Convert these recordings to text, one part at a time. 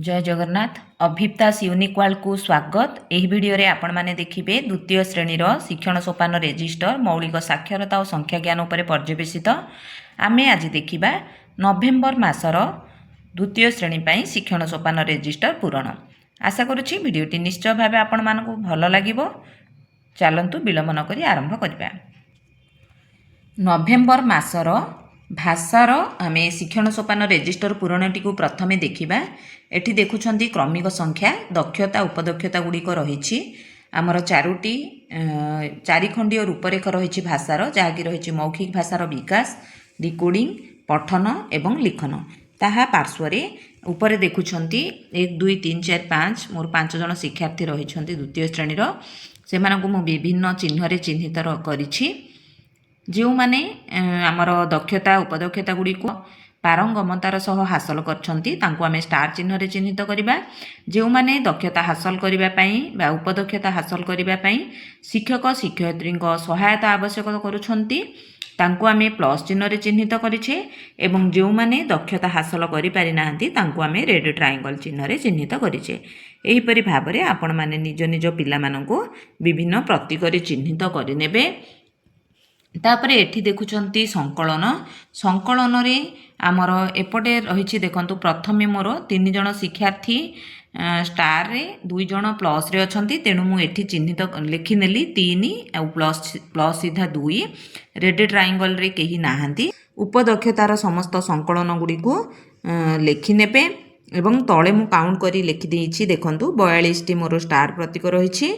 जय Jagannath अभिप्तास unique world को स्वागत। यह वीडियो रे आपण माने देखिबे द्वितीय श्रेणीर शिक्षण सोपान रेजिस्टर मौलिक साक्षरता और संख्या ज्ञान उपर पर्यवेसित आमे आज देखिबा नवेम्बर मासर द्वितीय श्रेणी पई शिक्षण सोपान रेजिस्टर पूरण। आशा करुछि वीडियोटी निश्चय भावे आपण मानकु भलो लागिबो। चलंतु विलंब न करी आरंभ करिबा। नवेम्बर मासर भाषार आमे शिक्षण सोपान रेजिस्टर पूरणटी को प्रथमे देखिबा। एठी देखुछंती क्रमिक संख्या दक्षता उपदक्षता गुड़िक रही आमर चारि खंडीय रूपरेख रही भाषार जहाँकि रही मौखिक भाषार विकास डिकोडिंग पठन एवं लिखन ताहा पार्श्वरे उपरे देखुछंती 1 2 3 4 5 मोर 5 जन शिक्षार्थी रही द्वितीय श्रेणीर से विभिन्न चिन्ह चिन्हित करिछि। जो माने आमर दक्षता उपदक्षता गुड़ी को पारंगमतार सह हासिल करछंती तांको आमे स्टार चिन्ह रे चिन्हित करिबा। जो माने दक्षता हासिल करिबा पई बा उपदक्षता हासिल करिबा पई शिक्षक शिक्षयित्री सहायता आवश्यक करूछंती तांको आमे प्लस चिन्ह रे चिन्हित करिछे एवं जो माने दक्षता हासिल करि पारि नाहंती तांको आमे रेड ट्रायंगल चिन्ह रे चिन्हित करिछे। एही परि भाबरे आपण माने निज निज पिला माननको विभिन्न प्रतीक रे चिन्हित करि नेबे। तापरे एठी देखुछंती संकलन संकलन रे आमर एपटे रही देखंतु प्रथमे मोर 3 जन शिक्षार्थी स्टार रे 2 जन प्लस रे अछंती तेणु मु एठी चिन्हित लिखिनेली 3 आ प्लस सीधा 2 रेड ट्रायंगल रे केही नाहंती। उपदक्षतार समस्त संकलन गुडी को लिखिनेबे एवं तळे मु काउंट करी लिखि देइछि देखंतु 42 टी मोर स्टार प्रतीक रहिछि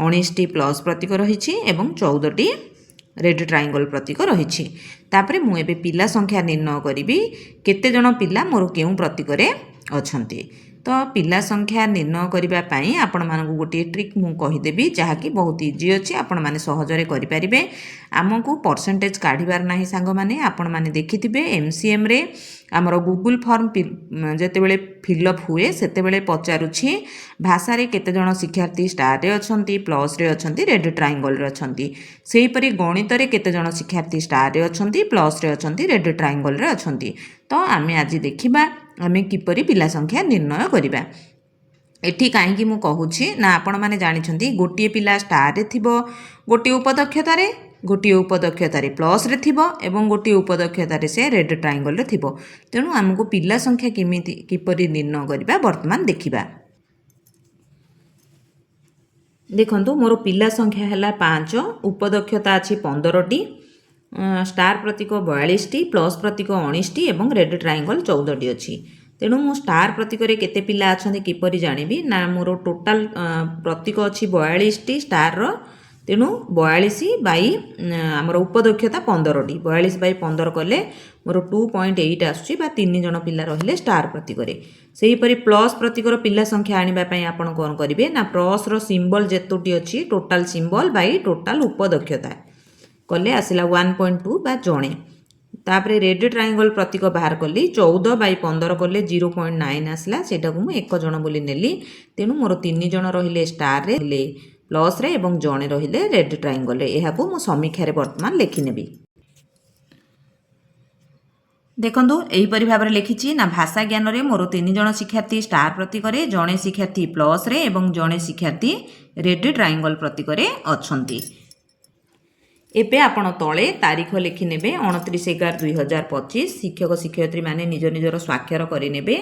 19 टी प्लस प्रतीक रहिछि एवं 14 टी रेड ट्रायंगल प्रतीक रही। तापरे मु एबे पिला संख्या निर्णय करी केते जन पिला मोर केउ प्रतीक रे अछंती। तो पिला संख्या निर्णय करिबा पई आपण मानकु गोटे ट्रिक मु कहिदेबी जहाँकि बहुत इजी अछि आपण माने सहजरे करि परिबे। आमको परसेंटेज काढिबार नाही सांग माने आपण माने देखिथिबे एमसीएम रे आमर गूगल फॉर्म जेते बेले फिलअप हुए सेते बेले पचारुछि भाषा रे केते जन शिक्षार्थी स्टार रे अछंती प्लस रे अछंती रेड ट्रायंगल रे अछंती सेही परि गणित रे केते जन शिक्षार्थी स्टार रे अछंती प्लस रे अछंती रेड ट्रायंगल रे अछंती। तो आमे आज देखिबा आमे किपरि पिला संख्या निर्णय करिबा। एठी काहेकि मु कहूछि ना आपण माने जानिछंती गोटिए पिला स्टार रे थिबो गोटिए उपदक्षता रे गोटिए उपदक्षता रे प्लस रे थिबो एवं गोटिए उपदक्षता रे से रेड ट्रायंगल रे थिबो। तेणु हमकु पिला संख्या किपरि निर्णय करिबा वर्तमान देखिबा। देखंतु मोर पिला संख्या हला 5 उपदक्षता अछि 15 टी स्टार प्रतीक 42 टी प्लस प्रतीक 19 टी एवं रेड ट्रायंगल 14 टी अछि। तेणु मो स्टार प्रतीक रे केते पिला अछंती किपरि जानिबी ना मोर टोटल प्रतीक अछि 42 टी स्टार रो तेणु 42 बाई आमर उपदक्षता 15 टी 42 बाई 15 कले मोर 2.8 आसुची बा 3 जन पिला रहिले स्टार प्रतीक रे। सेही परि प्लस प्रतीक रो पिला संख्या आनिबा पई आपण कोन करिवे ना प्लस रो सिंबल जेतोटी अछि टोटल सिंबल बाई टोटल उपदक्षता कले आसिला 1.2 बा जणे। तापरे रेड ट्रायंगल प्रतीक बाहर कली 14 बाई 15 कले 0.9 आसला सेटा को मु एक जण बोली नेली। तेणु मोर 3 जण रहिले स्टार रे प्लस रे एवं जणे रहिले रेड ट्रायंगल रे। एहा को मु समीक्षा रे वर्तमान लेखि नेबी। देखंतु एही परि भाबरे लिखिछि ना भाषा ज्ञान रे मोर 3 जण शिक्षार्थी स्टार प्रतीक रे जणे शिक्षार्थी प्लस रे एवं जणे शिक्षार्थी रेड ट्रायंगल प्रतीक रे अछंती। एबे आपण तळे तारीख लिखि नेबे 29/11/2025 शिक्षक शिक्षयित्री माने निज निजर स्वाक्षर करि नेबे।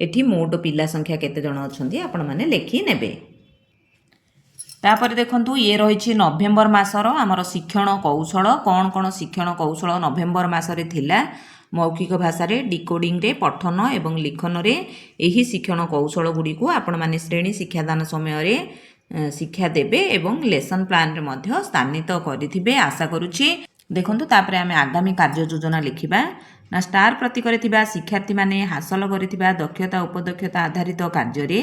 एठी मोट पिला संख्या केते जण अछंती आपण माने लिखि नेबे। तापर देखंतु ये रही नवेम्बर मासर आमर शिक्षण कौशल कौन कौन शिक्षण कौशल नवेम्बर मासरे थिला। मौखिक भाषा रे डिकोडिंग रे पठन एवं लिखन रे एही शिक्षण कौशल गुडी को आपण माने श्रेणी शिक्षादान समय रे शिक्षा देबे एवं लेसन प्लान रे मध्य स्थानित करिथिबे आशा करूछि। देखंतु तापरे आमे आगामी कार्य योजना लिखिबा ना स्टार प्रतीक रे थिबा शिक्षार्थी माने हासिल करिथिबा दक्षता उपदक्षता आधारित कार्य रे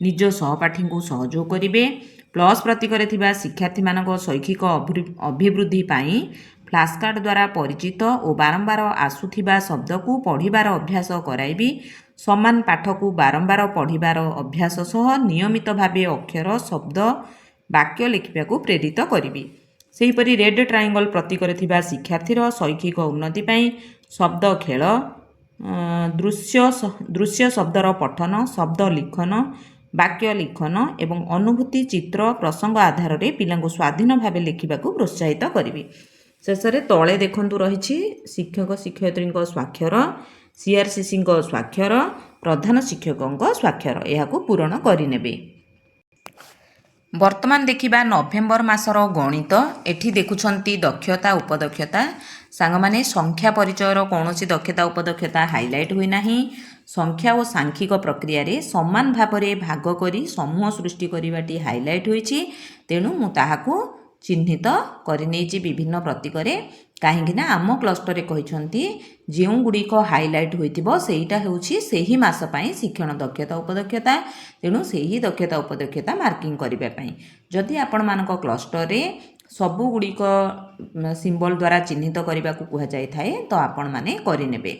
निज सहपाठी को सहयोग करिवे। प्लस प्रतीक रे थिबा शिक्षार्थी मानको शैक्षिक अभिवृद्धि पाई फ्लैश कार्ड द्वारा परिचित और बारंबार आसुथिबा शब्द को पढ़िबार अभ्यास कराइबी। समान पाठ को बारंबार पढ़िबार अभ्यास सह नियमित भावे अक्षर शब्द वाक्य लिखिबा को प्रेरित करिबी। सेही परि रेड ट्रायंगल प्रतीक रे थिबा शिक्षार्थीर शैक्षिक उन्नति पाई शब्द खेल ଦୃଶ୍ୟ ଶବ୍ଦର ପଠନ, ଶବ୍ଦ ଲିଖନ, ବାକ୍ୟ ଲିଖନ ଏବଂ ଅନୁଭୂତି ଚିତ୍ର ପ୍ରସଙ୍ଗ ଆଧାରରେ ପିଲାଙ୍କୁ ସ୍ୱାଧୀନ ଭାବେ ଲେଖିବାକୁ ପ୍ରୋତ୍ସାହିତ କରିବି। ଶେଷରେ ତଳେ ଦେଖନ୍ତୁ ରହିଛି ଶିକ୍ଷକ ଶିକ୍ଷୟିତ୍ରୀଙ୍କ ସ୍ୱାକ୍ଷର, CRCCଙ୍କ ସ୍ୱାକ୍ଷର, ପ୍ରଧାନ ଶିକ୍ଷକଙ୍କ ସ୍ୱାକ୍ଷର। ଏହାକୁ ପୂରଣ କରିନେବେ। ବର୍ତ୍ତମାନ ଦେଖିବା ନଭେମ୍ବର ମାସର ଗଣିତ। ଏଠି ଦେଖୁଛନ୍ତି ଦକ୍ଷତା ଉପଦକ୍ଷତା। ସାଙ୍ଗମାନେ ସଂଖ୍ୟା ପରିଚୟର କୌଣସି ଦକ୍ଷତା ଉପଦକ୍ଷତା ହାଇଲାଇଟ୍ ହୋଇନାହିଁ। ସଂଖ୍ୟା ଓ ସାଂଖ୍ୟିକ ପ୍ରକ୍ରିୟାରେ ସମାନ ଭାବରେ ଭାଗ କରି ସମୂହ ସୃଷ୍ଟି କରିବାଟି ହାଇଲାଇଟ୍ ହୋଇଛି। ତେଣୁ ମୁଁ ତାହାକୁ ଚିହ୍ନିତ କରିନେଇଛି ବିଭିନ୍ନ ପ୍ରତୀକରେ। କାହିଁକିନା ଆମ କ୍ଲଷ୍ଟରରେ କହିଛନ୍ତି ଯେଉଁଗୁଡ଼ିକ ହାଇଲାଇଟ୍ ହୋଇଥିବ ସେଇଟା ହେଉଛି ସେହି ମାସ ପାଇଁ ଶିକ୍ଷଣ ଦକ୍ଷତା ଉପଦକ୍ଷତା। ତେଣୁ ସେହି ଦକ୍ଷତା ଉପଦକ୍ଷତା ମାର୍କିଂ କରିବା ପାଇଁ ଯଦି ଆପଣମାନଙ୍କ କ୍ଲଷ୍ଟରରେ ସବୁଗୁଡ଼ିକ ସିମ୍ବଲ ଦ୍ୱାରା ଚିହ୍ନିତ କରିବାକୁ କୁହାଯାଇଥାଏ ତ ଆପଣମାନେ କରିନେବେ।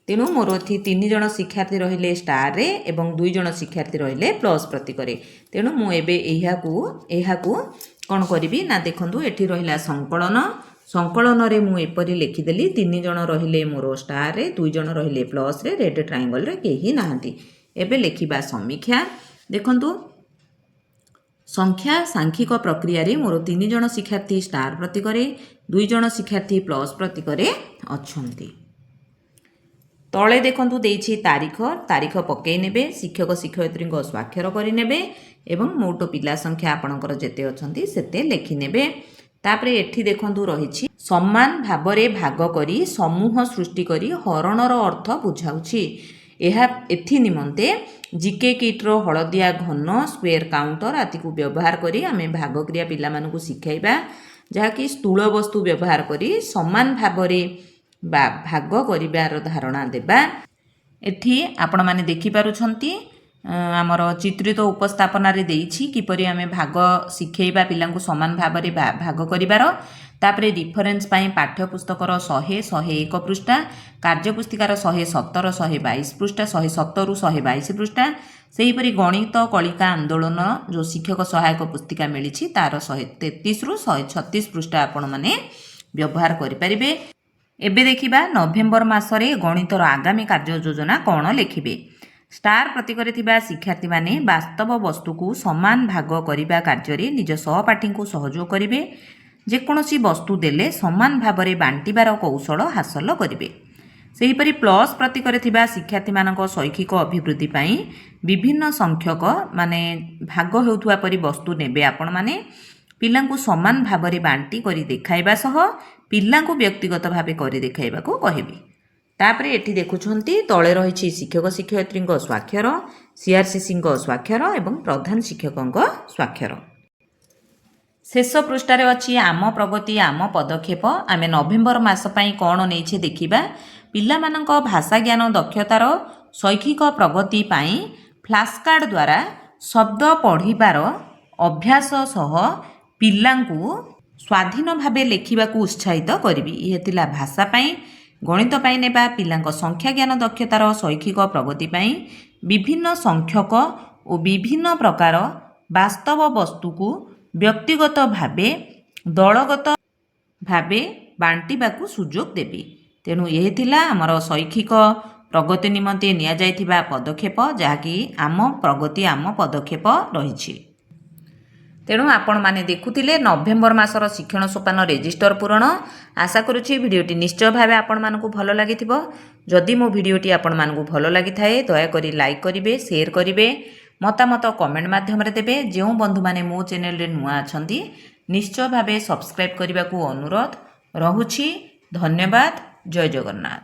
ତେଣୁ ମୋର ଏଠି 3 ଜଣ ଶିକ୍ଷାର୍ଥୀ ରହିଲେ ଷ୍ଟାରରେ ଏବଂ 2 ଜଣ ଶିକ୍ଷାର୍ଥୀ ରହିଲେ ପ୍ଲସ୍ ପ୍ରତୀକରେ। ତେଣୁ ମୁଁ ଏବେ ଏହାକୁ କ'ଣ କରିବି ନା ଦେଖନ୍ତୁ ଏଠି ରହିଲା ସଂକଳନ। ସଂକଳନରେ ମୁଁ ଏପରି ଲେଖିଦେଲି 3 ଜଣ ରହିଲେ ମୋର ଷ୍ଟାରରେ, 2 ଜଣ ରହିଲେ ପ୍ଲସ୍ରେ, ରେଡ୍ ଟ୍ରାଇଙ୍ଗଲରେ କେହି ନାହାନ୍ତି। ଏବେ ଲେଖିବା ସମୀକ୍ଷା। ଦେଖନ୍ତୁ ସଂଖ୍ୟା ସାଂଖ୍ୟିକ ପ୍ରକ୍ରିୟାରେ ମୋର 3 ଜଣ ଶିକ୍ଷାର୍ଥୀ ଷ୍ଟାର ପ୍ରତୀକରେ, 2 ଜଣ ଶିକ୍ଷାର୍ଥୀ ପ୍ଲସ୍ ପ୍ରତୀକରେ ଅଛନ୍ତି। ତଳେ ଦେଖନ୍ତୁ ଦେଇଛି ତାରିଖ ପକାଇ ନେବେ, ଶିକ୍ଷକ ଶିକ୍ଷୟିତ୍ରୀଙ୍କ ସ୍ୱାକ୍ଷର କରିନେବେ ଏବଂ ମୋଟ ପିଲା ସଂଖ୍ୟା ଆପଣଙ୍କର ଯେତେ ଅଛନ୍ତି ସେତେ ଲେଖିନେବେ। ତାପରେ ଏଠି ଦେଖନ୍ତୁ ରହିଛି ସମାନ ଭାବରେ ଭାଗ କରି ସମୂହ ସୃଷ୍ଟି କରି ହରଣର ଅର୍ଥ ବୁଝାଉଛି। ଏଥି ନିମନ୍ତେ ଜିକେ କିଟ୍ର ହଳଦିଆ ଘନ ସ୍କ୍ୱେର କାଉଣ୍ଟର ଆଦିକୁ ବ୍ୟବହାର କରି ଆମେ ଭାଗ କ୍ରିୟା ପିଲାମାନଙ୍କୁ ଶିଖାଇବା, ଯାହାକି ସ୍ଥୂଳ ବସ୍ତୁ ବ୍ୟବହାର କରି ସମାନ ଭାବରେ ଭାଗ କରିବାର ଧାରଣା ଦେବା। ଏଠି ଆପଣମାନେ ଦେଖିପାରୁଛନ୍ତି ଆମର ଚିତ୍ରିତ ଉପସ୍ଥାପନାରେ ଦେଇଛି କିପରି ଆମେ ଭାଗ ଶିଖେଇବା ପିଲାଙ୍କୁ ସମାନ ଭାବରେ ଭାଗ କରିବାର। ତାପରେ ରିଫରେନ୍ସ ପାଇଁ ପାଠ୍ୟପୁସ୍ତକର 100, 101 ପୃଷ୍ଠା, କାର୍ଯ୍ୟପୁସ୍ତିକାର 117, 122 ପୃଷ୍ଠା, 117ରୁ 122 ପୃଷ୍ଠା। ସେହିପରି ଗଣିତ କଳିକା ଆନ୍ଦୋଳନ ଯେଉଁ ଶିକ୍ଷକ ସହାୟକ ପୁସ୍ତିକା ମିଳିଛି ତାର 133ରୁ 136 ପୃଷ୍ଠା ଆପଣମାନେ ବ୍ୟବହାର କରିପାରିବେ। ଏବେ ଦେଖିବା ନଭେମ୍ବର ମାସରେ ଗଣିତର ଆଗାମୀ କାର୍ଯ୍ୟ ଯୋଜନା କ'ଣ ଲେଖିବେ। ଷ୍ଟାର ପ୍ରତୀକରେ ଥିବା ଶିକ୍ଷାର୍ଥୀମାନେ ବାସ୍ତବ ବସ୍ତୁକୁ ସମାନ ଭାଗ କରିବା କାର୍ଯ୍ୟରେ ନିଜ ସହପାଠୀଙ୍କୁ ସହଯୋଗ କରିବେ। ଯେକୌଣସି ବସ୍ତୁ ଦେଲେ ସମାନ ଭାବରେ ବାଣ୍ଟିବାର କୌଶଳ ହାସଲ କରିବେ। ସେହିପରି ପ୍ଲସ୍ ପ୍ରତୀକରେ ଥିବା ଶିକ୍ଷାର୍ଥୀମାନଙ୍କ ଶୈକ୍ଷିକ ଅଭିବୃଦ୍ଧି ପାଇଁ ବିଭିନ୍ନ ସଂଖ୍ୟକ ଭାଗ ହେଉଥିବା ପରି ବସ୍ତୁ ନେବେ। ଆପଣମାନେ ପିଲାଙ୍କୁ ସମାନ ଭାବରେ ବାଣ୍ଟି କରି ଦେଖାଇବା ସହ ପିଲାଙ୍କୁ ବ୍ୟକ୍ତିଗତ ଭାବେ କରି ଦେଖାଇବାକୁ କହିବେ। ତାପରେ ଏଠି ଦେଖୁଛନ୍ତି ତଳେ ରହିଛି ଶିକ୍ଷକ ଶିକ୍ଷୟିତ୍ରୀଙ୍କ ସ୍ୱାକ୍ଷର, CRCCଙ୍କ ସ୍ୱାକ୍ଷର ଏବଂ ପ୍ରଧାନ ଶିକ୍ଷକଙ୍କ ସ୍ୱାକ୍ଷର। ଶେଷ ପୃଷ୍ଠାରେ ଅଛି ଆମ ପ୍ରଗତି ଆମ ପଦକ୍ଷେପ। ଆମେ ନଭେମ୍ବର ମାସ ପାଇଁ କ'ଣ ନେଇଛେ ଦେଖିବା। ପିଲାମାନଙ୍କ ଭାଷା ଜ୍ଞାନ ଦକ୍ଷତାର ଶୈକ୍ଷିକ ପ୍ରଗତି ପାଇଁ ଫ୍ଲାସ୍କାର୍ଡ଼ ଦ୍ୱାରା ଶବ୍ଦ ପଢ଼ିବାର ଅଭ୍ୟାସ ସହ ପିଲାଙ୍କୁ ସ୍ୱାଧୀନ ଭାବେ ଲେଖିବାକୁ ଉତ୍ସାହିତ କରିବି। ଇଏ ଥିଲା ଭାଷା ପାଇଁ। ଗଣିତ ପାଇଁ ନେବା ପିଲାଙ୍କ ସଂଖ୍ୟା ଜ୍ଞାନ ଦକ୍ଷତାର ଶୈକ୍ଷିକ ପ୍ରଗତି ପାଇଁ ବିଭିନ୍ନ ସଂଖ୍ୟକ ଓ ବିଭିନ୍ନ ପ୍ରକାର ବାସ୍ତବ ବସ୍ତୁକୁ ବ୍ୟକ୍ତିଗତ ଭାବେ ଦଳଗତ ଭାବେ ବାଣ୍ଟିବାକୁ ସୁଯୋଗ ଦେବି। ତେଣୁ ଏହି ଥିଲା ଆମର ଶୈକ୍ଷିକ ପ୍ରଗତି ନିମନ୍ତେ ନିଆଯାଇଥିବା ପଦକ୍ଷେପ, ଯାହାକି ଆମ ପ୍ରଗତି ଆମ ପଦକ୍ଷେପ ରହିଛି। ତେଣୁ ଆପଣମାନେ ଦେଖୁଥିଲେ ନଭେମ୍ବର ମାସର ଶିକ୍ଷଣ ସୋପାନ ରେଜିଷ୍ଟର ପୂରଣ। ଆଶା କରୁଛି ଭିଡ଼ିଓଟି ନିଶ୍ଚୟ ଭାବେ ଆପଣମାନଙ୍କୁ ଭଲ ଲାଗିଥିବ। ଯଦି ମୋ ଭିଡ଼ିଓଟି ଆପଣମାନଙ୍କୁ ଭଲ ଲାଗିଥାଏ ଦୟାକରି ଲାଇକ୍ କରିବେ, ସେୟାର କରିବେ, ମତାମତ କମେଣ୍ଟ ମାଧ୍ୟମରେ ଦେବେ। ଯେଉଁ ବନ୍ଧୁମାନେ ମୋ ଚ୍ୟାନେଲରେ ନୂଆ ଅଛନ୍ତି ନିଶ୍ଚୟ ଭାବେ ସବସ୍କ୍ରାଇବ୍ କରିବାକୁ ଅନୁରୋଧ ରହୁଛି। ଧନ୍ୟବାଦ। ଜୟ ଜଗନ୍ନାଥ।